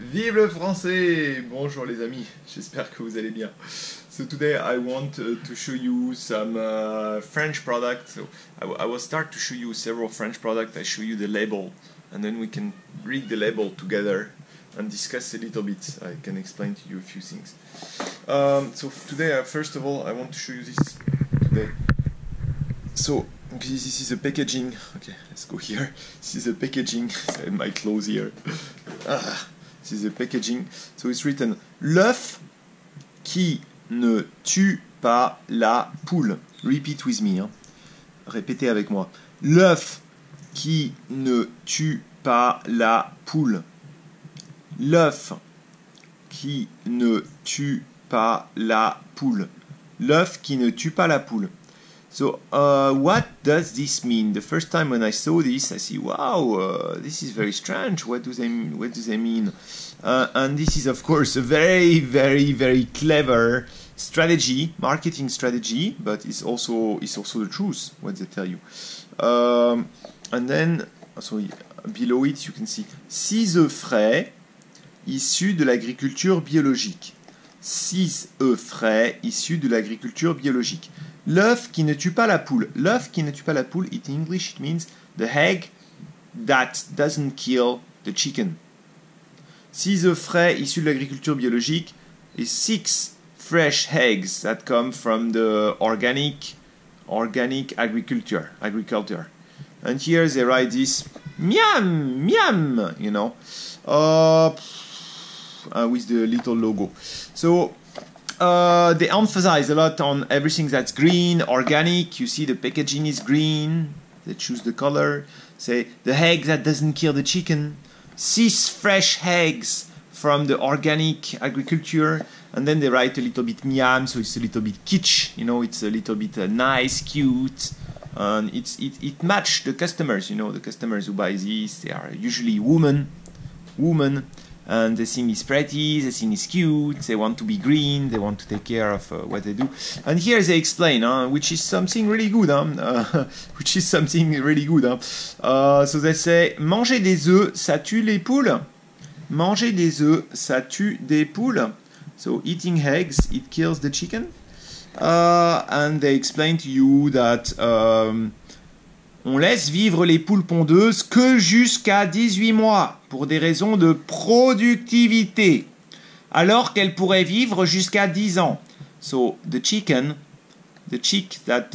Vive le français! Bonjour les amis, j'espère que vous allez bien. So today I want to show you some French products. So I will start to show you several French products. I show you the label and then we can read the label together and discuss a little bit. I can explain to you a few things. So today, first of all, I want to show you this today. So this is the packaging. Okay, let's go here. This is the packaging. I have my clothes here. This is the packaging. So it's written l'œuf qui ne tue pas la poule. Repeat with me. Hein. Répétez avec moi. L'œuf qui ne tue pas la poule. L'œuf qui ne tue pas la poule. L'œuf qui ne tue pas la poule. So, what does this mean? The first time when I saw this, I see, wow, this is very strange. What do they mean? And this is, of course, a very, very, very clever strategy, marketing strategy, but it's also the truth, what they tell you. And then, so below it, you can see 6 œufs frais issus de l'agriculture biologique. 6 œufs frais issus de l'agriculture biologique. L'œuf qui ne tue pas la poule. L'œuf qui ne tue pas la poule, in English it means the egg that doesn't kill the chicken. 6 œufs frais issus de l'agriculture biologique is 6 fresh eggs that come from the organic agriculture. And here they write this miam, miam, you know, with the little logo. So they emphasize a lot on everything that's green, organic. You see the packaging is green. They choose the color. Say the egg that doesn't kill the chicken. 6 fresh eggs from the organic agriculture. And then they write a little bit miam, so it's a little bit kitsch. You know, it's a little bit nice, cute. And it match the customers. You know, the customers who buy this, they are usually women. And they think it's pretty, they think it's cute, they want to be green, they want to take care of what they do. And here they explain, which is something really good. So they say, manger des œufs, ça tue les poules. Manger des œufs, ça tue des poules. So eating eggs, it kills the chicken. And they explain to you that on laisse vivre les poules pondeuses que jusqu'à 18 mois pour des raisons de productivité, alors qu'elles pourraient vivre jusqu'à 10 ans. So the chicken that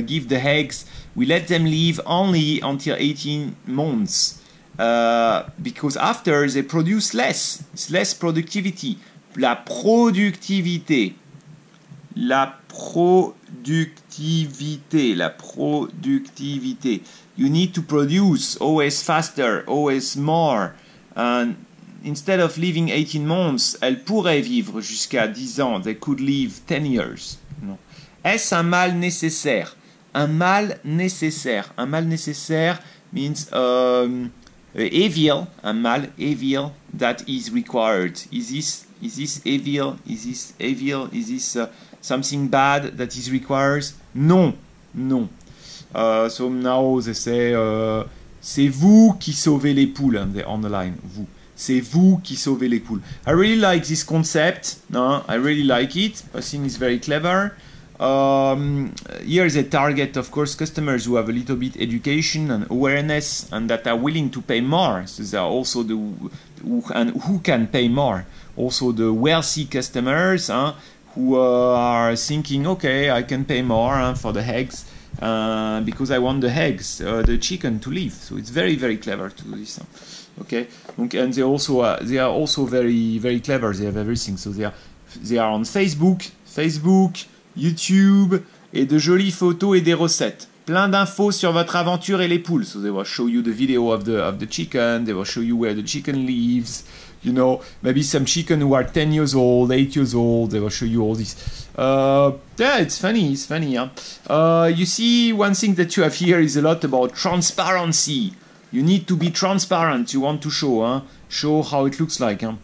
give the eggs, we let them live only until 18 months because after they produce less. It's less productivity. La productivité. You need to produce always faster, always more. And instead of living 18 months, elles pourraient vivre jusqu'à 10 ans. They could live 10 years. No. Est-ce un mal nécessaire? Un mal nécessaire. Un mal nécessaire means evil. Un mal evil that is required. Is this evil? Is this evil? Is this something bad that is required? Non, non. So now they say, c'est vous qui sauvez les poules. They're on the line. Vous. C'est vous qui sauvez les poules. I really like this concept. No, I really like it. I think it's very clever. Here they target, of course, customers who have a little bit education and awareness and that are willing to pay more. So they are also who can pay more. Also the wealthy customers who are thinking, okay, I can pay more for the eggs because I want the eggs, the chicken to live. So it's very, very clever to do this. Okay, and they are also very, very clever. They have everything. So they are on Facebook, YouTube, et de jolies photos et des recettes. Plein d'infos sur votre aventure et les poules. So they will show you the video of the chicken. They will show you where the chicken lives. You know, maybe some chicken who are 10 years old, 8 years old. They will show you all this. Yeah, it's funny. Huh? You see, one thing that you have here is a lot about transparency. You need to be transparent. You want to show how it looks like. Huh?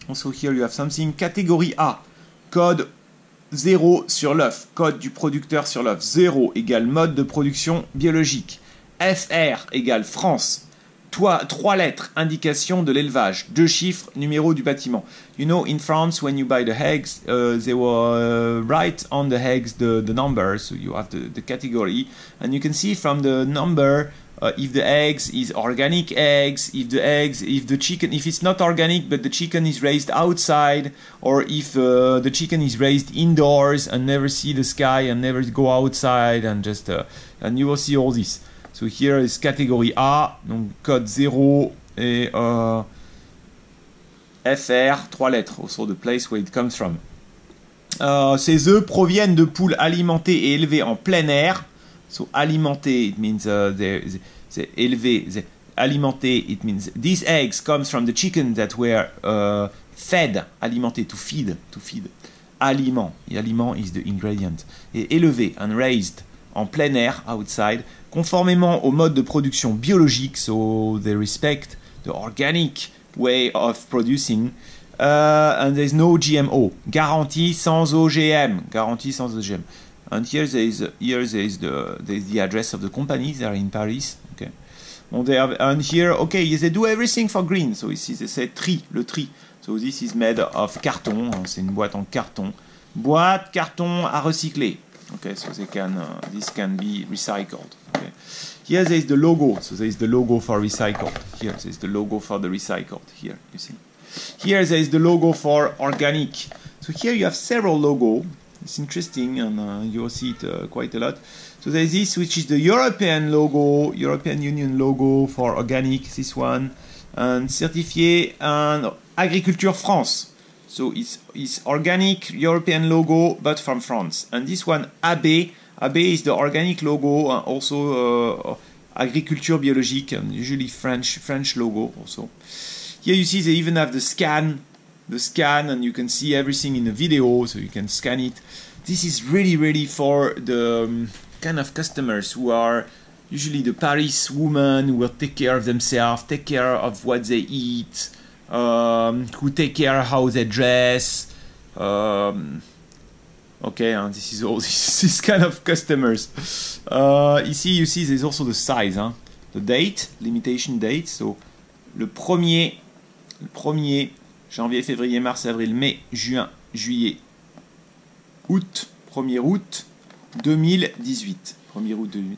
Also here you have something. Catégorie A. Code 0 sur l'œuf, code du producteur sur l'œuf. 0 égale mode de production biologique. FR égale France. 3 lettres, indication de l'élevage. 2 chiffres, numéro du bâtiment. You know, in France, when you buy the eggs, they will write on the eggs the number, so you have the category, and you can see from the number if the eggs is organic eggs, if the chicken, if it's not organic but the chicken is raised outside, or if the chicken is raised indoors and never see the sky and never go outside, and just and you will see all this. So here is catégorie A, donc code 0 et FR, 3 lettres, also the place where it comes from. Ces œufs proviennent de poules alimentées et élevées en plein air. So alimenté, it means they élevé, alimenté, it means these eggs comes from the chicken that were fed, alimenté, to feed. Aliment, aliment is the ingredient. Et élevé, and raised, en plein air, outside, conformément au mode de production biologique, so they respect the organic way of producing, and there's no GMO, garantie sans OGM, garantie sans OGM. And here there is the address of the company. They are in Paris. Okay. Well, they have, and here, okay, they do everything for green. So ici, they say tri, le tri. So this is made of carton. C'est une boîte en carton. Boîte carton à recycler. Okay, so they can this can be recycled. Okay. Here there is the logo. So there is the logo for recycled. Here there is the logo for the recycled. Here you see. Here there is the logo for organic. So here you have several logos. It's interesting, and you'll see it quite a lot. So there's this, which is the European logo, European Union logo for organic, this one, and certifié and Agriculture France. So it's organic European logo, but from France. And this one, AB is the organic logo, and also Agriculture biologique, and usually French logo also. Here you see they even have the scan, and you can see everything in the video, so you can scan it. This is really for the kind of customers who are usually the Paris women who will take care of themselves, take care of what they eat, who take care of how they dress. Okay, and this is all this kind of customers. Ici, you see there's also the size, hein? The date, limitation date. So le premier janvier, février, mars, avril, mai, juin, juillet, août, 1er août 2018. 1er août 2018.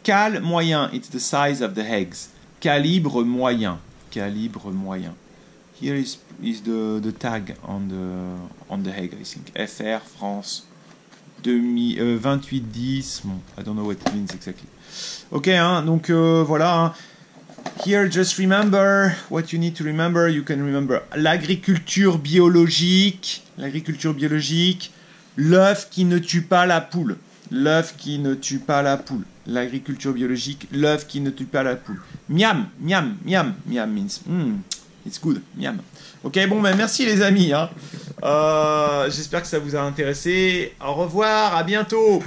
Cal moyen, it's the size of the eggs. Calibre moyen. Here is the tag on the egg, I think. FR, France, 2810. Bon, I don't know what it means exactly. Ok, hein, donc voilà. Hein. Here, just remember what you need to remember. You can remember l'agriculture biologique, l'œuf qui ne tue pas la poule, l'agriculture biologique, l'œuf qui ne tue pas la poule. Miam means it's good, miam. Ok, bon, ben merci les amis. Hein. J'espère que ça vous a intéressé. Au revoir, à bientôt.